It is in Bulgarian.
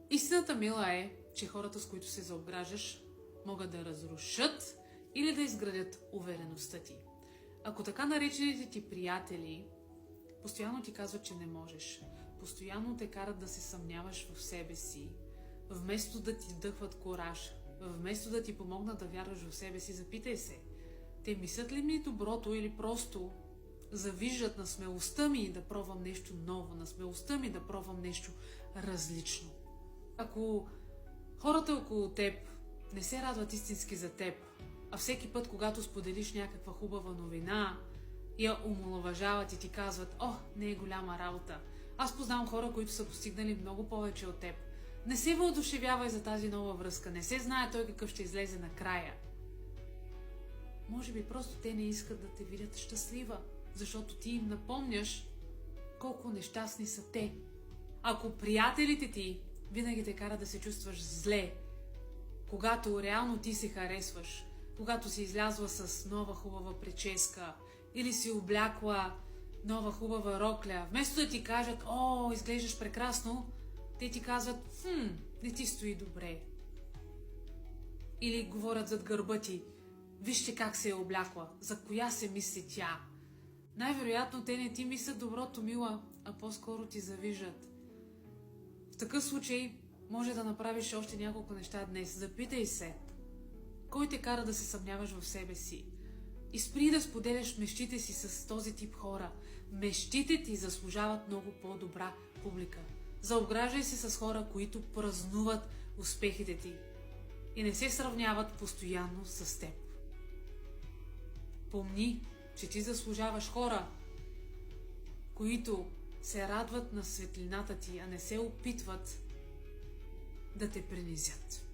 Истината, мила, е, че хората, с които се заобграждаш, могат да разрушат или да изградят увереността ти. Ако така наречените ти приятели постоянно ти казват, че не можеш, постоянно те карат да се съмняваш в себе си, вместо да ти вдъхват кораж, вместо да ти помогнат да вярваш в себе си, запитай се, те мислят ли ми доброто или просто завиждат на смелостта ми да пробвам нещо ново, на смелостта ми да пробвам нещо различно. Ако хората около теб не се радват истински за теб, а всеки път, когато споделиш някаква хубава новина, я омаловажават и ти казват: "О, не е голяма работа." Аз познавам хора, които са постигнали много повече от теб. Не се въодушевявай за тази нова връзка, не се знае той какъв ще излезе накрая. Може би просто те не искат да те видят щастлива, защото ти им напомняш колко нещастни са те. Ако приятелите ти винаги те карат да се чувстваш зле, когато реално ти се харесваш, когато си излязла с нова хубава прическа или си облякла нова хубава рокля, вместо да ти кажат: "О, изглеждаш прекрасно", те ти казват: "Не ти стои добре." Или говорят зад гърба ти: "Вижте как се е облякла, за коя се мисли тя." Най-вероятно те не ти мислят доброто, мила, а по-скоро ти завиждат. В такъв случай може да направиш още няколко неща днес. Запитай се, кой те кара да се съмняваш в себе си? И спри да споделяш мечтите си с този тип хора. Мечтите ти заслужават много по-добра публика. Заобграждай се с хора, които празнуват успехите ти и не се сравняват постоянно с теб. Помни, че ти заслужаваш хора, които се радват на светлината ти, а не се опитват да те принизят.